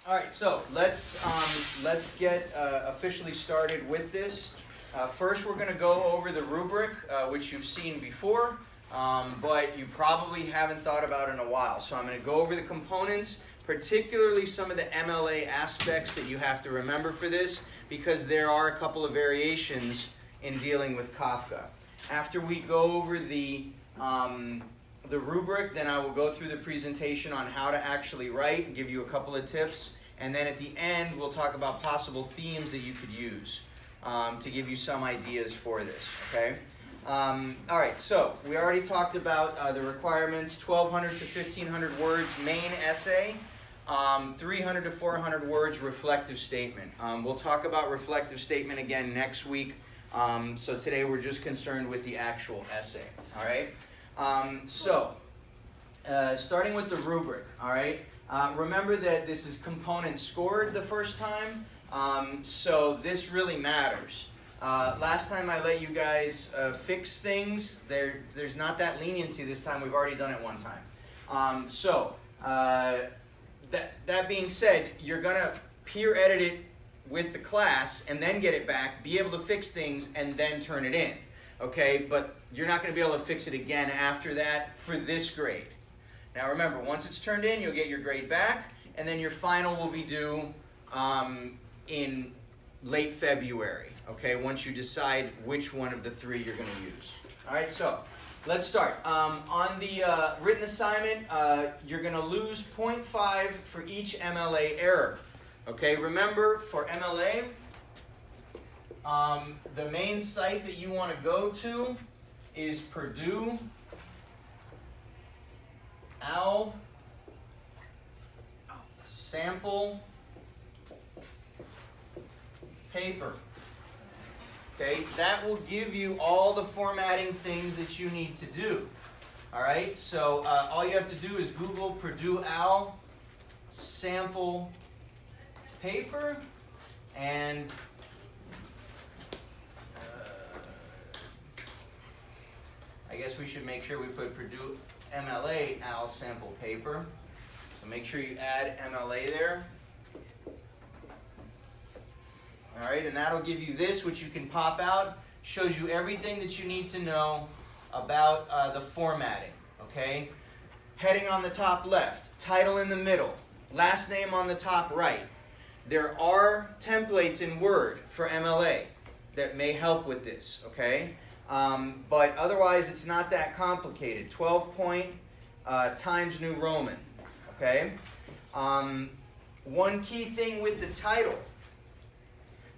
All right, so let's get officially started with this. First, we're going to go over the rubric, which you've seen before, but you probably haven't thought about in a while. So I'm going to go over the components, particularly some of the MLA aspects that you have to remember for this, because there are a couple of variations in dealing with Kafka. After we go over the rubric, then I will go through the presentation on how to actually write and give you a couple of tips. And then at the end, we'll talk about possible themes that you could use to give you some ideas for this, okay? All right, so we already talked about the requirements, 1,200 to 1,500 words main essay, 300 to 400 words reflective statement. We'll talk about reflective statement again next week. So today we're just concerned with the actual essay, all right? Starting with the rubric, all right? Remember that this is component scored the first time, so this really matters. Last time I let you guys fix things, there's not that leniency this time. We've already done it one time. That being said, you're going to peer edit it with the class and then get it back, be able to fix things, and then turn it in. Okay, but you're not going to be able to fix it again after that for this grade. Now remember, once it's turned in, you'll get your grade back, and then your final will be due in late February, okay, once you decide which one of the three you're going to use. All right, so let's start. On the written assignment, you're going to lose 0.5 for each MLA error. Okay, remember, for MLA, the main site that you want to go to is Purdue OWL sample paper. Okay, that will give you all the formatting things that you need to do. All right, so all you have to do is Google Purdue OWL sample paper, and I guess we should make sure we put Purdue MLA OWL sample paper. So make sure you add MLA there. All right, and that'll give you this, which you can pop out. Shows you everything that you need to know about the formatting, okay? Heading on the top left, title in the middle, last name on the top right. There are templates in Word for MLA that may help with this, okay? But otherwise, it's not that complicated. 12-point Times New Roman, okay? One key thing with the title.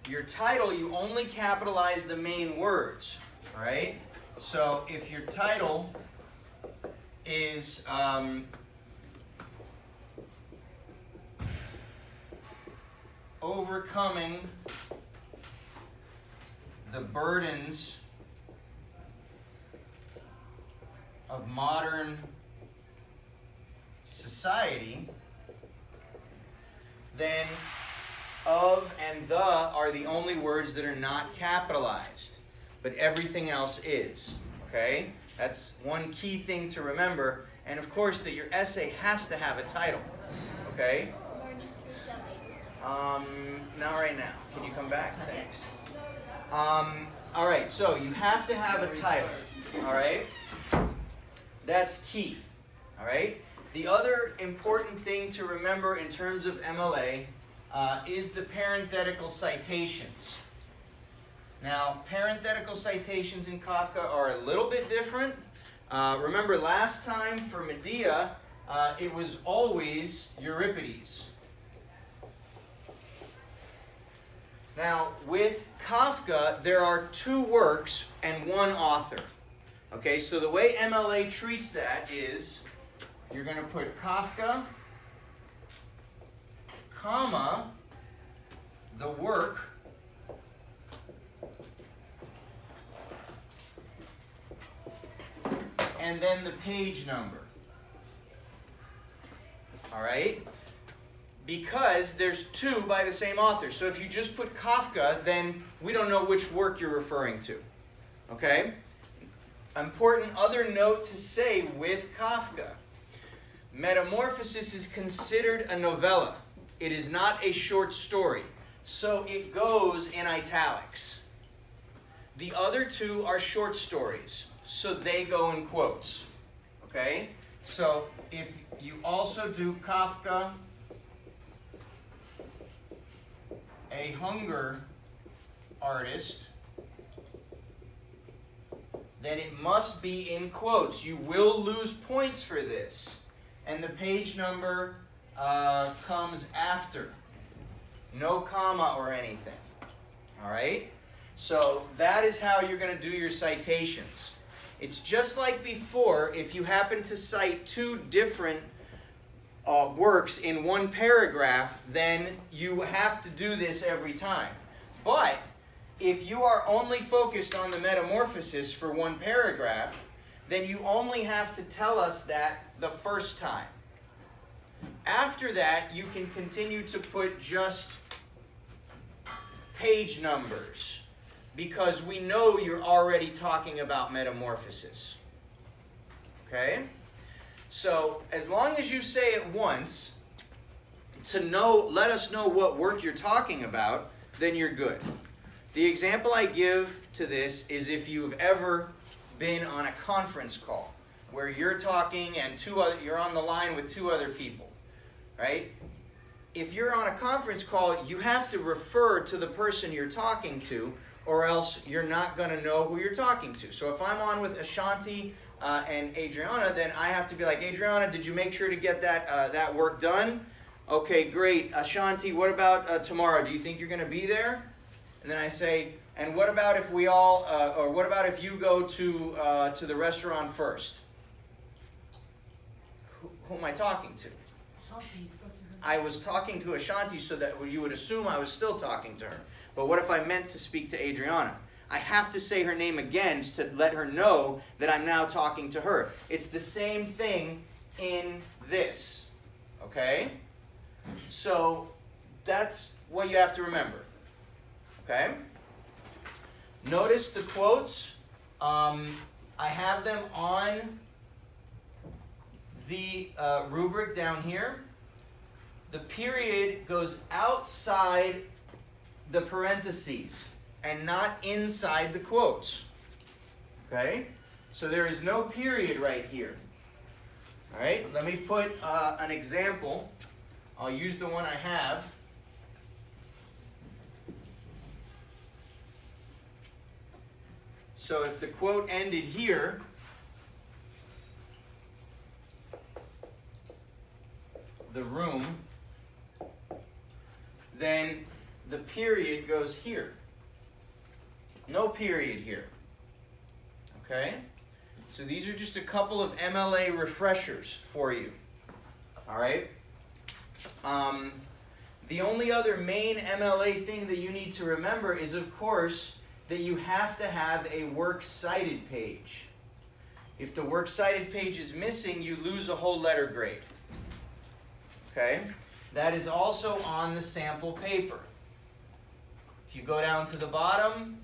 Your title, you only capitalize the main words, all right? So if your title is overcoming the burdens of modern society, then of and the are the only words that are not capitalized, but everything else is, okay? That's one key thing to remember, and of course that your essay has to have a title, okay? Not right now. Can you come back? Thanks. All right, so you have to have a title, all right? That's key, all right? The other important thing to remember in terms of MLA is the parenthetical citations. Now, parenthetical citations in Kafka are a little bit different. Remember last time for Medea, it was always Euripides. Now, with Kafka, there are two works and one author. Okay, so the way MLA treats that is you're going to put Kafka, comma, the work, and then the page number. All right? Because there's two by the same author. So if you just put Kafka, then we don't know which work you're referring to. Okay? Important other note to say with Kafka. Metamorphosis is considered a novella. it is not a short story. So it goes in italics. The other two are short stories, so they go in quotes. Okay? So if you also do Kafka, a hunger artist, then it must be in quotes. You will lose points for this. And the page number comes after. No comma or anything. All right? So that is how you're going to do your citations. It's just like before. If you happen to cite two different works in one paragraph, then you have to do this every time. But if you are only focused on the Metamorphosis for one paragraph, then you only have to tell us that the first time. After that, you can continue to put just page numbers, because we know you're already talking about Metamorphosis. Okay? So, as long as you say it once, let us know what work you're talking about, then you're good. The example I give to this is if you've ever been on a conference call where you're talking and you're on the line with two other people, right? If you're on a conference call, you have to refer to the person you're talking to, or else you're not going to know who you're talking to. So if I'm on with Ashanti and Adriana, then I have to be like, Adriana, did you make sure to get that work done? Okay, great. Ashanti, what about tomorrow? Do you think you're going to be there? And then I say, and what about if we all, or what about if you go to the restaurant first? Who am I talking to? I was talking to Ashanti so that you would assume I was still talking to her. But what if I meant to speak to Adriana? I have to say her name again to let her know that I'm now talking to her. It's the same thing in this. Okay? So that's what you have to remember. Okay? Notice the quotes. I have them on the rubric down here. The period goes outside the parentheses and not inside the quotes. Okay? So there is no period right here. All right? Let me put an example. I'll use the one I have. So if the quote ended here, the room, then the period goes here. No period here. Okay? So these are just a couple of MLA refreshers for you. All right? The only other main MLA thing that you need to remember is, of course, that you have to have a works cited page. If the works cited page is missing, you lose a whole letter grade. Okay? That is also on the sample paper. If you go down to the bottom,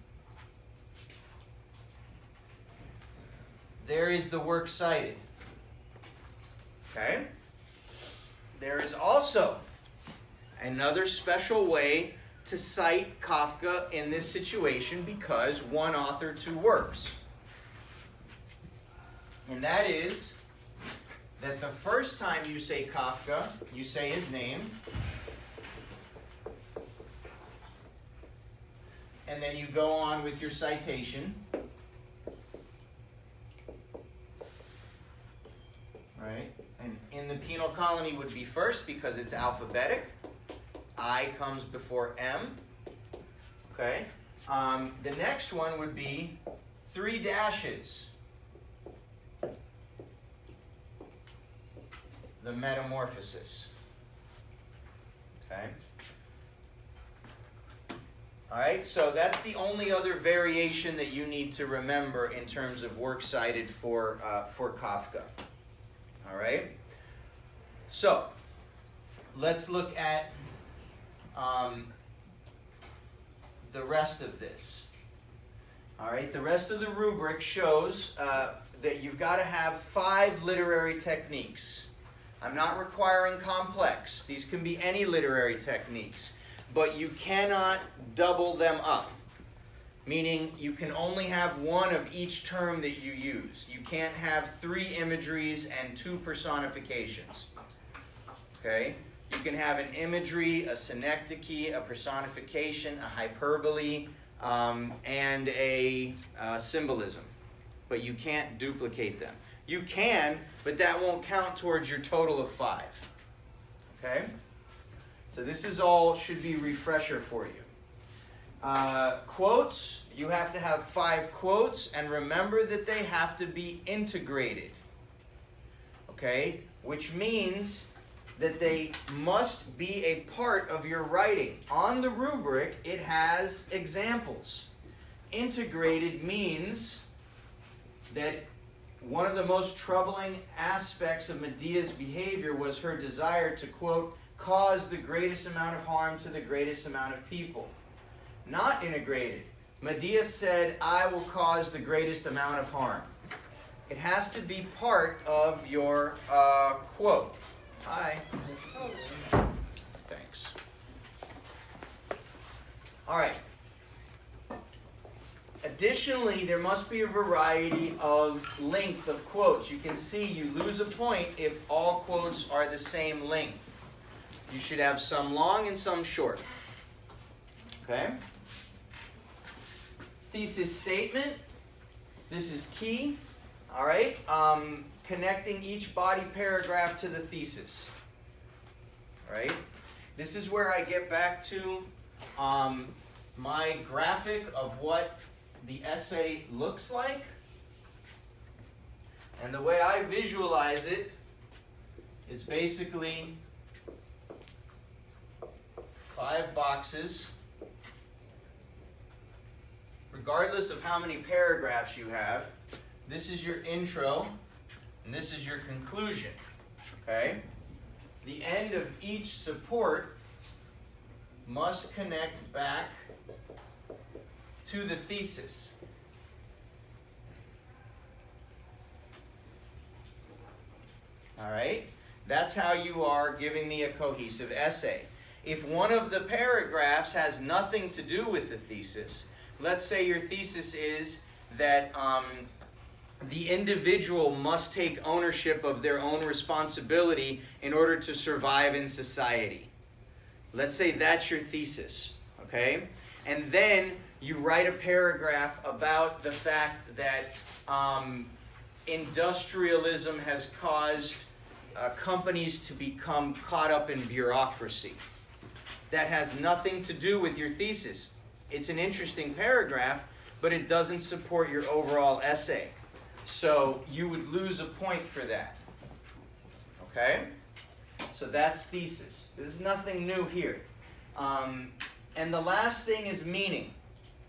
there is the works cited. Okay? There is also another special way to cite Kafka in this situation, because one author, two works. And that is that the first time you say Kafka, you say his name, and then you go on with your citation. Right? And in the penal colony would be first because it's alphabetic. I comes before M. Okay? The next one would be 3 dashes. The Metamorphosis. Okay? Alright, so that's the only other variation that you need to remember in terms of works cited for Kafka. Alright? So, let's look at the rest of this. Alright, the rest of the rubric shows that you've got to have 5 literary techniques. I'm not requiring complex. These can be any literary techniques. But you cannot double them up. Meaning you can only have one of each term that you use. You can't have 3 imageries and 2 personifications. Okay? You can have an imagery, a synecdoche, a personification, a hyperbole, and a symbolism. But you can't duplicate them. You can, but that won't count towards your total of 5. Okay? So this is all should be refresher for you. Quotes, you have to have 5 quotes, and remember that they have to be integrated. Okay? Which means that they must be a part of your writing. On the rubric, it has examples. Integrated means that one of the most troubling aspects of Medea's behavior was her desire to, quote, cause the greatest amount of harm to the greatest amount of people. Not integrated. Medea said, I will cause the greatest amount of harm. It has to be part of your quote. Hi. Thanks. All right. Additionally, there must be a variety of length of quotes. You can see you lose a point if all quotes are the same length. You should have some long and some short. Okay? Thesis statement. This is key. All right? Connecting each body paragraph to the thesis. All right? This is where I get back to my graphic of what the essay looks like. And the way I visualize it is basically 5 boxes. Regardless of how many paragraphs you have, this is your intro, and this is your conclusion. Okay? The end of each support must connect back to the thesis. All right? That's how you are giving me a cohesive essay. If one of the paragraphs has nothing to do with the thesis, let's say your thesis is that the individual must take ownership of their own responsibility in order to survive in society. Let's say that's your thesis, okay? And then you write a paragraph about the fact that industrialism has caused companies to become caught up in bureaucracy. That has nothing to do with your thesis. It's an interesting paragraph, but it doesn't support your overall essay. So you would lose a point for that. Okay? So that's thesis. There's nothing new here. And the last thing is meaning.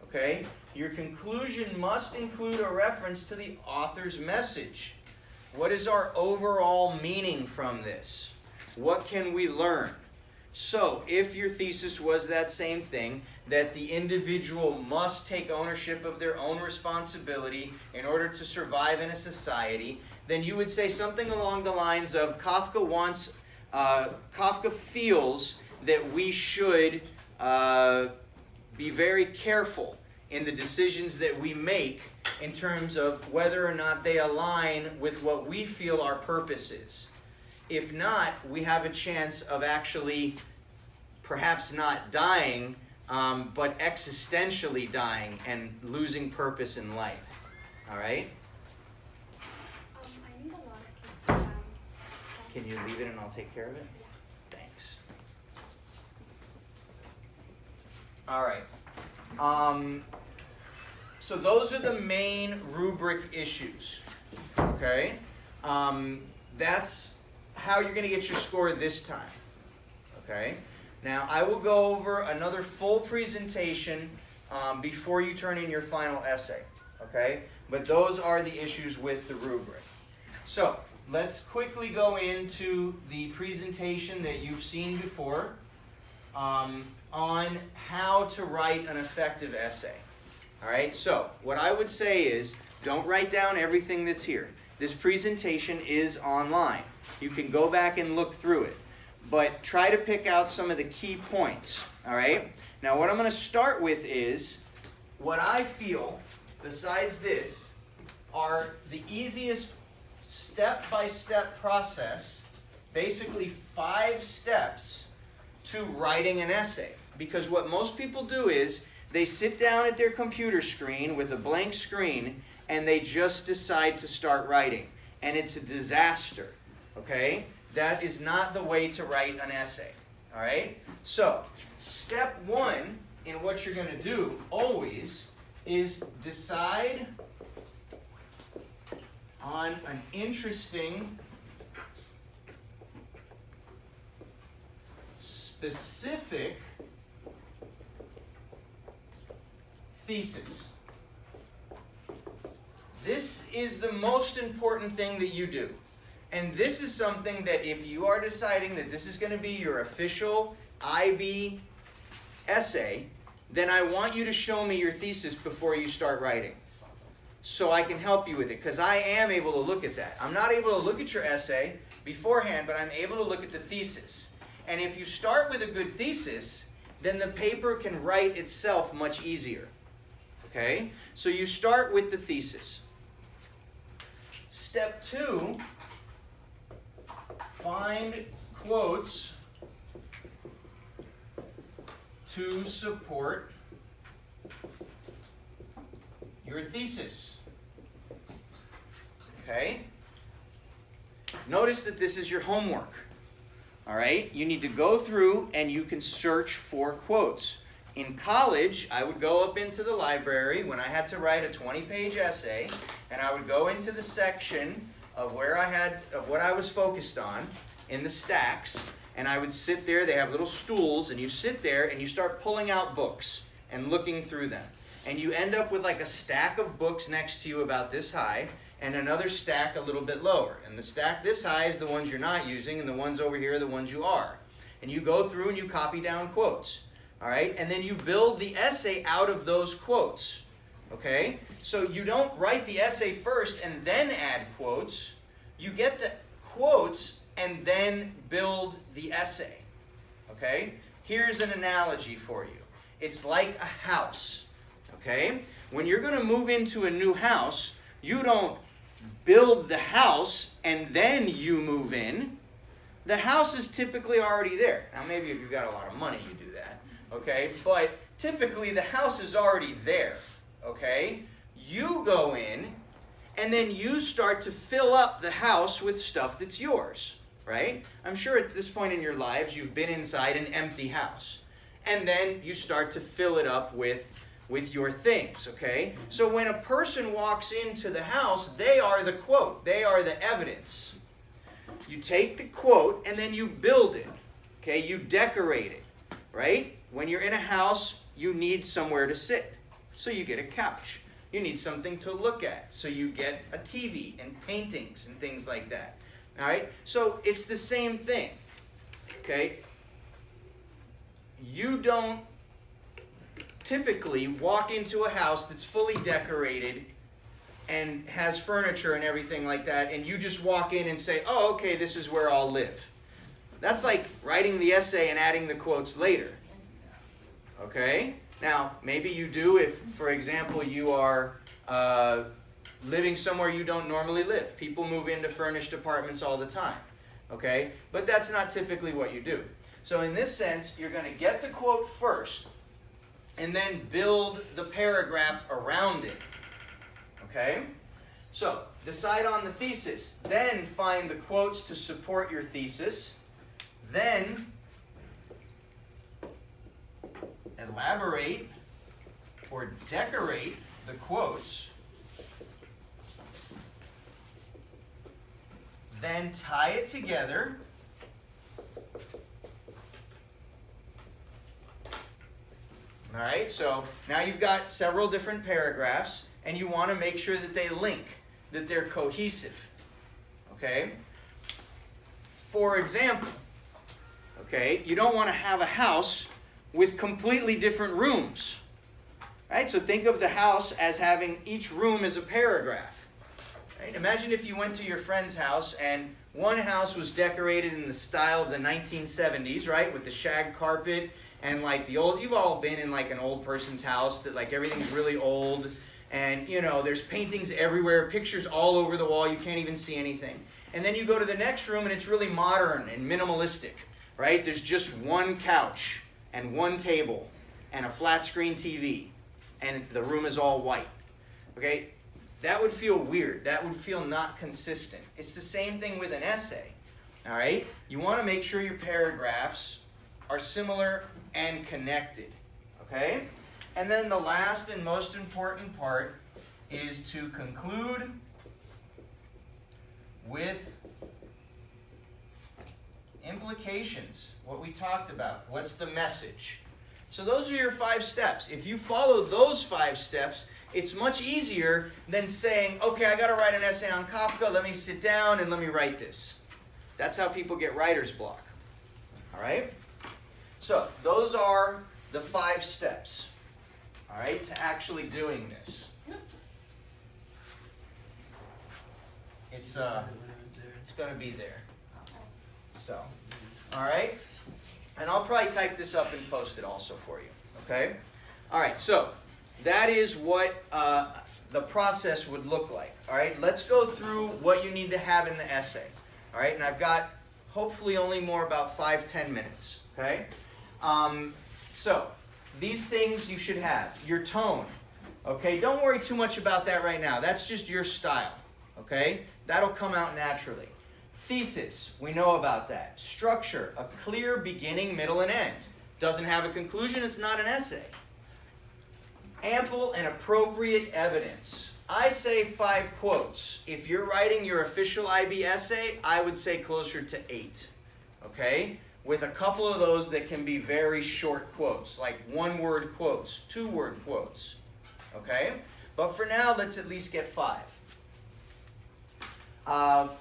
Okay? Your conclusion must include a reference to the author's message. What is our overall meaning from this? What can we learn? So, if your thesis was that same thing, that the individual must take ownership of their own responsibility in order to survive in a society, then you would say something along the lines of Kafka feels that we should be very careful in the decisions that we make in terms of whether or not they align with what we feel our purpose is. If not, we have a chance of actually perhaps not dying, but existentially dying and losing purpose in life. All right? I need a lot of keys to sound. Can you leave it and I'll take care of it? Thanks. All right. So those are the main rubric issues. Okay? That's how you're going to get your score this time. Okay? Now, I will go over another full presentation before you turn in your final essay. Okay? But those are the issues with the rubric. So, let's quickly go into the presentation that you've seen before on how to write an effective essay. All right? So, what I would say is, don't write down everything that's here. This presentation is online. You can go back and look through it. But try to pick out some of the key points, all right? Now what I'm going to start with is what I feel, besides this, are the easiest step-by-step process, basically 5 steps to writing an essay. Because what most people do is they sit down at their computer screen with a blank screen and they just decide to start writing. And it's a disaster, okay? That is not the way to write an essay, all right? So, step 1 in what you're going to do always is decide on an interesting, specific thesis. This is the most important thing that you do. And this is something that if you are deciding that this is going to be your official IB essay, then I want you to show me your thesis before you start writing, so I can help you with it, because I am able to look at that. I'm not able to look at your essay beforehand, but I'm able to look at the thesis. And if you start with a good thesis, then the paper can write itself much easier. Okay? So you start with the thesis. Step 2, find quotes to support your thesis. Okay? Notice that this is your homework. All right? You need to go through and you can search for quotes. In college, I would go up into the library when I had to write a 20-page essay, and I would go into the section of what I was focused on in the stacks, and I would sit there. They have little stools, and you sit there and you start pulling out books and looking through them. And you end up with like a stack of books next to you about this high, and another stack a little bit lower. And the stack this high is the ones you're not using, and the ones over here are the ones you are. And you go through and you copy down quotes. All right? And then you build the essay out of those quotes. Okay? So you don't write the essay first and then add quotes. You get the quotes and then build the essay. Okay? Here's an analogy for you. It's like a house. Okay? When you're going to move into a new house, you don't build the house and then you move in. The house is typically already there. Now maybe if you've got a lot of money you do that. Okay? But typically the house is already there. Okay? You go in and then you start to fill up the house with stuff that's yours. Right? I'm sure at this point in your lives you've been inside an empty house. And then you start to fill it up with your things, okay? So when a person walks into the house, they are the quote. They are the evidence. You take the quote and then you build it, okay? You decorate it, right? When you're in a house, you need somewhere to sit. So you get a couch. You need something to look at. So you get a TV and paintings and things like that, all right? So it's the same thing, okay? You don't typically walk into a house that's fully decorated and has furniture and everything like that, and you just walk in and say, oh, okay, this is where I'll live. That's like writing the essay and adding the quotes later. Okay? Now, maybe you do if, for example, you are living somewhere you don't normally live. People move into furnished apartments all the time. Okay? But that's not typically what you do. So in this sense, you're going to get the quote first, and then build the paragraph around it. Okay? So, decide on the thesis. Then find the quotes to support your thesis. Then elaborate or decorate the quotes. Then tie it together. All right, so now you've got several different paragraphs, and you want to make sure that they link, that they're cohesive. Okay? For example, okay, you don't want to have a house with completely different rooms. Right? So think of the house as having each room as a paragraph. Right? Imagine if you went to your friend's house and One house was decorated in the style of the 1970s, right, with the shag carpet and like the old, you've all been in like an old person's house that like everything's really old and you know, there's paintings everywhere, pictures all over the wall, you can't even see anything. And then you go to the next room and it's really modern and minimalistic, right? There's just one couch and one table and a flat screen TV and the room is all white, okay? That would feel weird. That would feel not consistent. It's the same thing with an essay, all right? You want to make sure your paragraphs are similar and connected, okay? And then the last and most important part is to conclude with implications, what we talked about. What's the message? So those are your 5 steps. If you follow those 5 steps, it's much easier than saying, okay, I got to write an essay on Kafka, let me sit down and let me write this. That's how people get writer's block. All right? So those are the 5 steps, all right, to actually doing this. It's going to be there. So, all right? And I'll probably type this up and post it also for you, okay? All right, so that is what the process would look like, all right? Let's go through what you need to have in the essay, all right? And I've got hopefully only more about 5-10 minutes, okay? So these things you should have. Your tone, okay? Don't worry too much about that right now. That's just your style, okay? That'll come out naturally. Thesis, we know about that. Structure, a clear beginning, middle, and end. Doesn't have a conclusion, it's not an essay. Ample and appropriate evidence. I say 5 quotes. If you're writing your official IB essay, I would say closer to 8, okay? With a couple of those that can be very short quotes, like 1-word quotes, 2-word quotes, okay? But for now, let's at least get 5.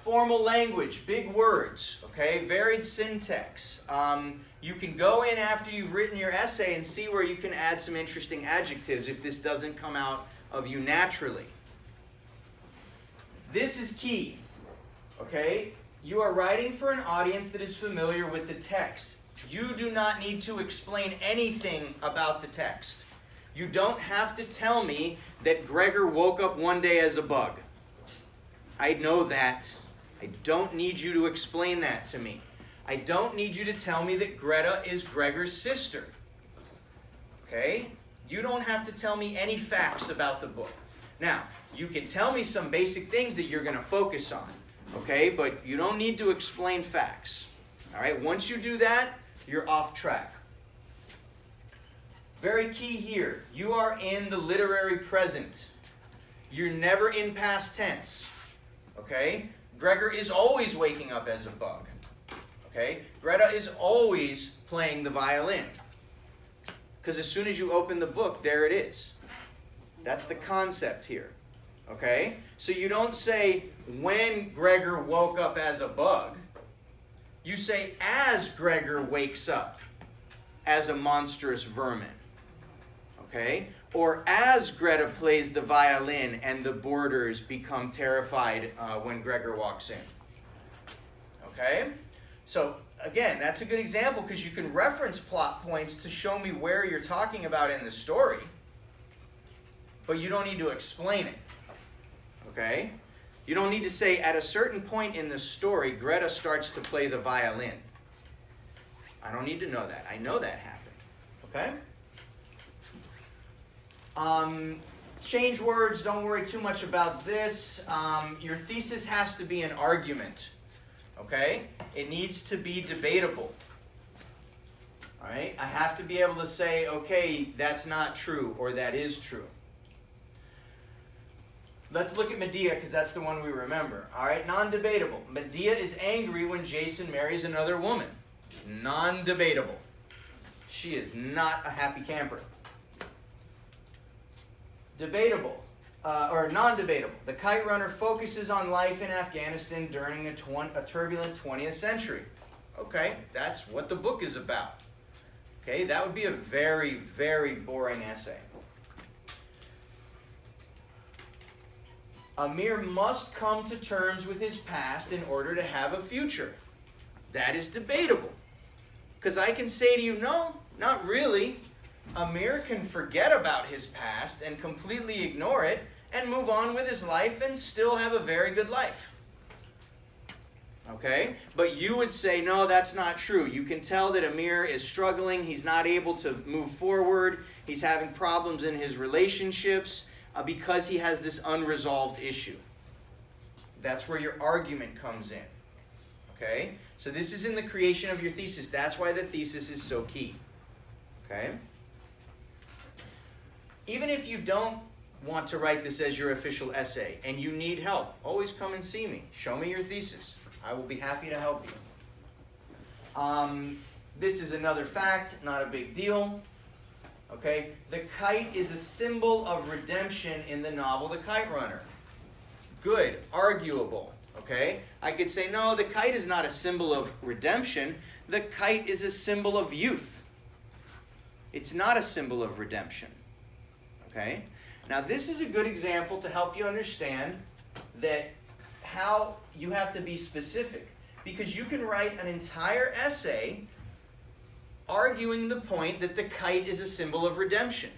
Formal language, big words, okay? Varied syntax. You can go in after you've written your essay and see where you can add some interesting adjectives if this doesn't come out of you naturally. This is key, okay? You are writing for an audience that is familiar with the text. You do not need to explain anything about the text. You don't have to tell me that Gregor woke up one day as a bug. I know that. I don't need you to explain that to me. I don't need you to tell me that Greta is Gregor's sister. Okay? You don't have to tell me any facts about the book. Now, you can tell me some basic things that you're going to focus on. Okay? But you don't need to explain facts. All right? Once you do that, you're off track. Very key here. You are in the literary present. You're never in past tense. Okay? Gregor is always waking up as a bug. Okay? Greta is always playing the violin. Because as soon as you open the book, there it is. That's the concept here. Okay? So you don't say, when Gregor woke up as a bug. You say, as Gregor wakes up as a monstrous vermin. Okay? Or as Greta plays the violin and the boarders become terrified when Gregor walks in. Okay? So, again, that's a good example because you can reference plot points to show me where you're talking about in the story. But you don't need to explain it. Okay? You don't need to say, at a certain point in the story, Greta starts to play the violin. I don't need to know that. I know that happened. Okay? Change words, don't worry too much about this. Your thesis has to be an argument, okay? It needs to be debatable, all right? I have to be able to say, okay, that's not true, or that is true. Let's look at Medea, because that's the one we remember, all right? Non-debatable. Medea is angry when Jason marries another woman. Non-debatable. She is not a happy camper. Debatable, or non-debatable. The Kite Runner focuses on life in Afghanistan during a turbulent 20th century. Okay, that's what the book is about. Okay, that would be a very, very boring essay. Amir must come to terms with his past in order to have a future. That is debatable. Because I can say to you, no, not really. Amir can forget about his past and completely ignore it and move on with his life and still have a very good life. Okay? But you would say, no, that's not true. You can tell that Amir is struggling. He's not able to move forward. He's having problems in his relationships because he has this unresolved issue. That's where your argument comes in. Okay? So this is in the creation of your thesis. That's why the thesis is so key. Okay? Even if you don't want to write this as your official essay and you need help, always come and see me. Show me your thesis. I will be happy to help you. This is another fact, not a big deal. Okay? The kite is a symbol of redemption in the novel The Kite Runner. Good. Arguable. Okay? I could say, no, the kite is not a symbol of redemption. The kite is a symbol of youth. It's not a symbol of redemption. Okay? Now, this is a good example to help you understand that how you have to be specific. Because you can write an entire essay arguing the point that the kite is a symbol of redemption.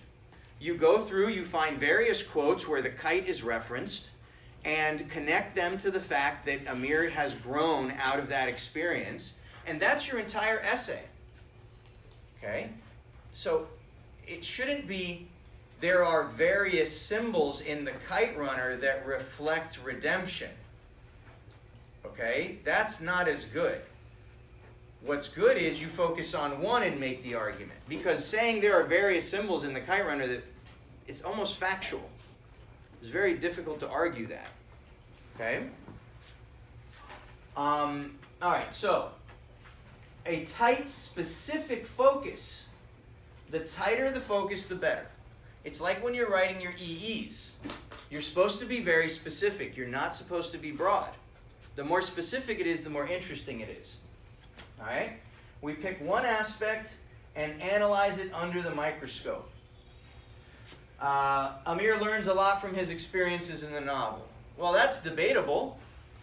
You go through, you find various quotes where the kite is referenced, and connect them to the fact that Amir has grown out of that experience, and that's your entire essay. Okay? So it shouldn't be, there are various symbols in the Kite Runner that reflect redemption. Okay? That's not as good. What's good is you focus on one and make the argument. Because saying there are various symbols in the Kite Runner, that it's almost factual. It's very difficult to argue that. Okay? All right, so a tight, specific focus. The tighter the focus, the better. It's like when you're writing your EEs. You're supposed to be very specific. You're not supposed to be broad. The more specific it is, the more interesting it is. All right? We pick one aspect and analyze it under the microscope. Amir learns a lot from his experiences in the novel. Well, that's debatable,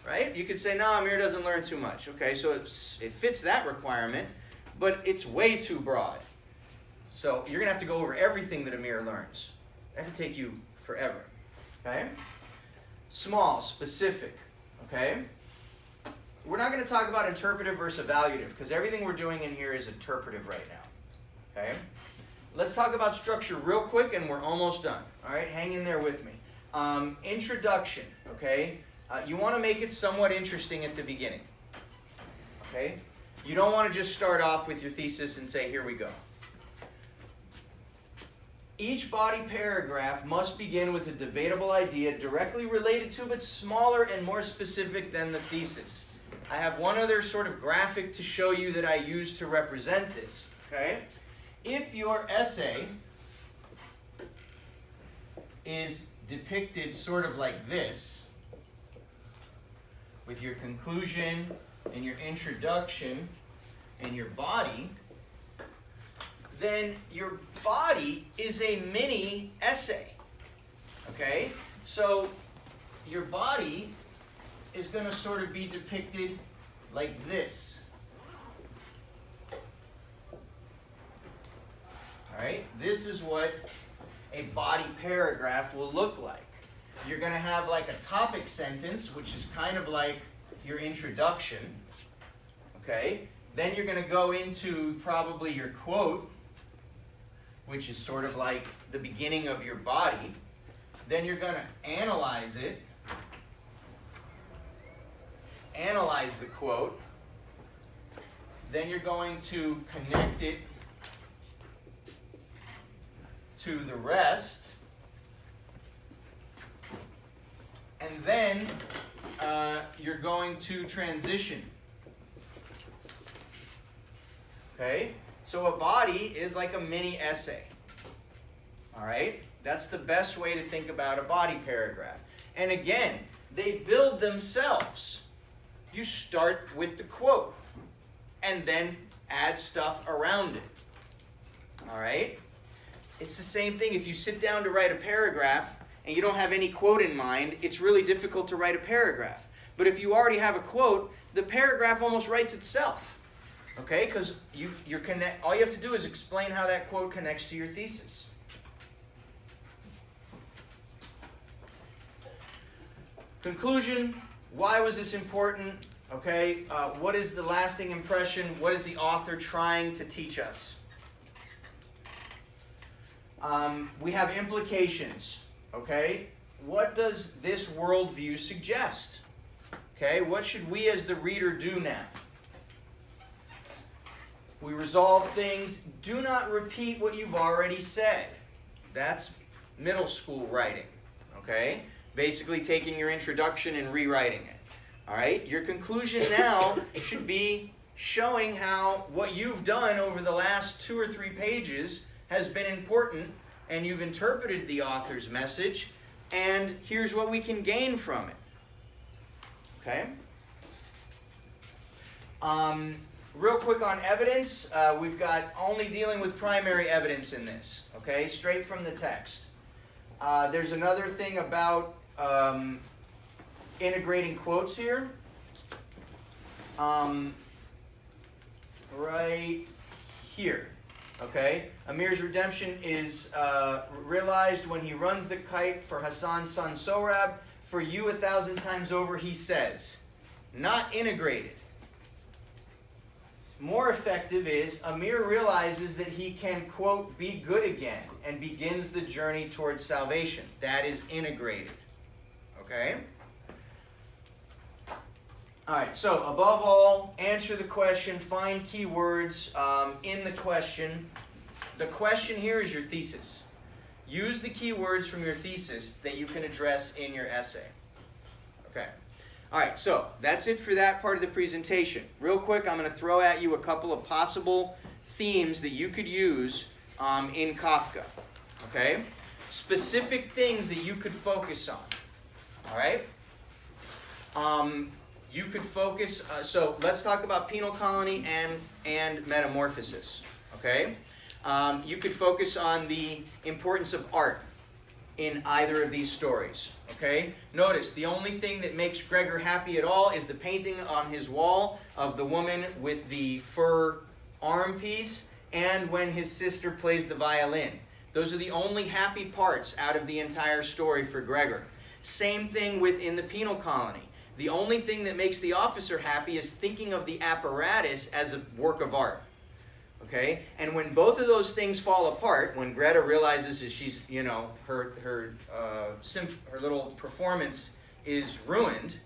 right? You could say, no, Amir doesn't learn too much. Okay, so it fits that requirement, but it's way too broad. So you're going to have to go over everything that Amir learns. That could take you forever. Okay? Small, specific. Okay? We're not going to talk about interpretive versus evaluative because everything we're doing in here is interpretive right now. Okay? Let's talk about structure real quick and we're almost done. All right? Hang in there with me. Introduction. Okay? You want to make it somewhat interesting at the beginning. Okay? You don't want to just start off with your thesis and say, here we go. Each body paragraph must begin with a debatable idea directly related to but smaller and more specific than the thesis. I have one other sort of graphic to show you that I use to represent this. Okay? If your essay is depicted sort of like this, with your conclusion and your introduction and your body, then your body is a mini essay. Okay? So your body is going to sort of be depicted like this. Alright? This is what a body paragraph will look like. You're going to have like a topic sentence, which is kind of like your introduction. Okay? Then you're going to go into probably your quote, which is sort of like the beginning of your body. Then you're going to analyze it. Analyze the quote. Then you're going to connect it to the rest. And then you're going to transition. Okay? So a body is like a mini essay. All right? That's the best way to think about a body paragraph. And again, they build themselves. You start with the quote and then add stuff around it. All right? It's the same thing. If you sit down to write a paragraph and you don't have any quote in mind, it's really difficult to write a paragraph. But if you already have a quote, the paragraph almost writes itself. Okay? Because all you have to do is explain how that quote connects to your thesis. Conclusion, why was this important? Okay, what is the lasting impression? What is the author trying to teach us? We have implications. Okay, what does this worldview suggest? Okay, what should we as the reader do now? We resolve things. Do not repeat what you've already said. That's middle school writing. Okay, basically taking your introduction and rewriting it. All right, your conclusion now should be showing how what you've done over the last 2 or 3 pages has been important, and you've interpreted the author's message, and here's what we can gain from it. Okay? Real quick on evidence, we've got only dealing with primary evidence in this, okay? Straight from the text. There's another thing about integrating quotes here. Right here. Okay? Amir's redemption is realized when he runs the kite for Hassan's son Sohrab. For you 1,000 times over, he says. Not integrated. More effective is Amir realizes that he can, quote, be good again and begins the journey towards salvation. That is integrated. Okay? All right, so above all, answer the question, find keywords in the question. The question here is your thesis. Use the keywords from your thesis that you can address in your essay. Okay. All right, so that's it for that part of the presentation. Real quick, I'm going to throw at you a couple of possible themes that you could use in Kafka. Okay? Specific things that you could focus on. All right? You could focus, so let's talk about penal colony and metamorphosis. Okay? You could focus on the importance of art in either of these stories. Okay? Notice, the only thing that makes Gregor happy at all is the painting on his wall of the woman with the fur arm piece, and when his sister plays the violin. Those are the only happy parts out of the entire story for Gregor. Same thing within the penal colony. The only thing that makes the officer happy is thinking of the apparatus as a work of art. Okay? And when both of those things fall apart, when Greta realizes that she's, her little performance is ruined,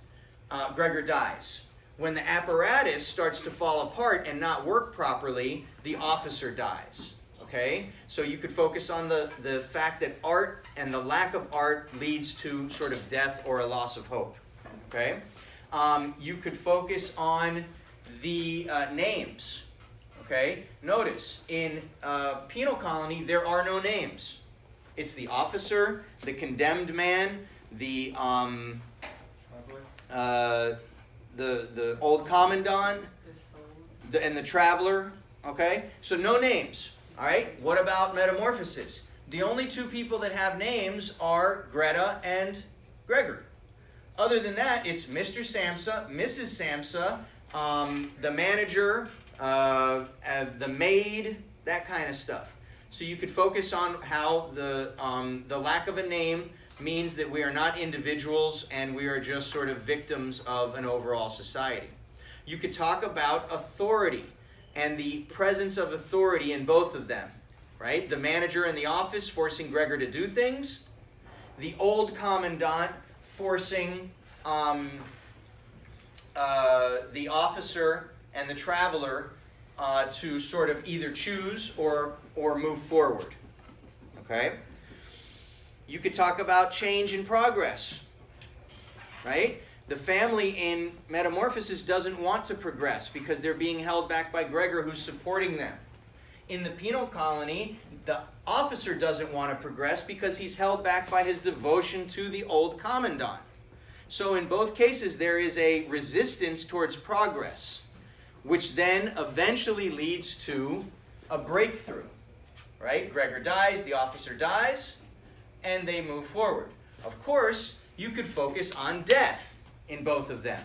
Gregor dies. When the apparatus starts to fall apart and not work properly, the officer dies. Okay? So you could focus on the fact that art and the lack of art leads to sort of death or a loss of hope. Okay? You could focus on the names. Okay? Notice, in penal colony, there are no names. It's the officer, the condemned man, the old commandant, and the traveler. Okay? So no names. All right? What about metamorphosis? The only 2 people that have names are Greta and Gregor. Other than that, it's Mr. Samsa, Mrs. Samsa, the manager, the maid, that kind of stuff. So you could focus on how the lack of a name means that we are not individuals and we are just sort of victims of an overall society. You could talk about authority and the presence of authority in both of them, right? The manager in the office forcing Gregor to do things. The old commandant forcing the officer and the traveler to sort of either choose or move forward. Okay? You could talk about change and progress. Right? The family in Metamorphosis doesn't want to progress because they're being held back by Gregor, who's supporting them. In the penal colony, the officer doesn't want to progress because he's held back by his devotion to the old commandant. So in both cases, there is a resistance towards progress, which then eventually leads to a breakthrough. Right? Gregor dies, the officer dies, and they move forward. Of course, you could focus on death in both of them,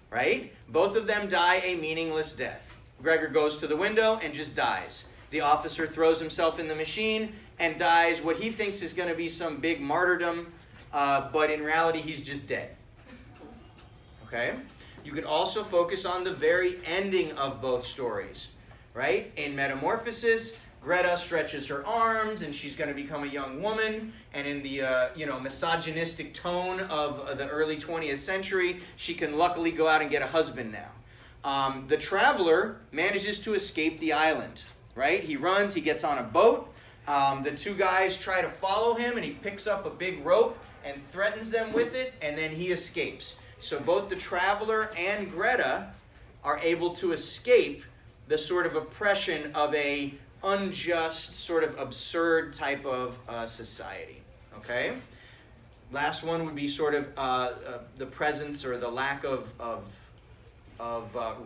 right? Both of them die a meaningless death. Gregor goes to the window and just dies. The officer throws himself in the machine and dies what he thinks is going to be some big martyrdom, but in reality he's just dead. Okay? You could also focus on the very ending of both stories, right? In Metamorphosis, Greta stretches her arms and she's going to become a young woman, and in the misogynistic tone of the early 20th century, she can luckily go out and get a husband now. The traveler manages to escape the island, right? He runs, he gets on a boat. The two guys try to follow him, and he picks up a big rope and threatens them with it, and then he escapes. So both the traveler and Greta are able to escape the sort of oppression of a unjust, sort of absurd type of society. Okay? Last one would be sort of the presence or the lack of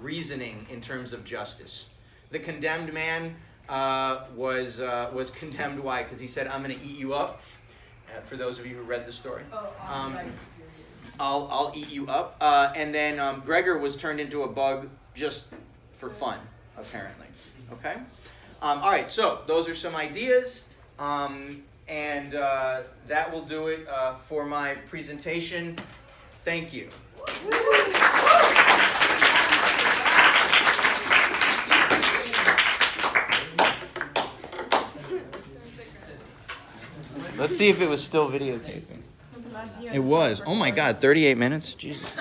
reasoning in terms of justice. The condemned man was condemned. Why? Because he said, "I'm going to eat you up." For those of you who read the story, I'll eat you up. And then Gregor was turned into a bug just for fun, apparently. Okay. All right. So those are some ideas, and that will do it for my presentation. Thank you. Let's see if it was still videotaping. It was. Oh my God, 38 minutes? Jesus.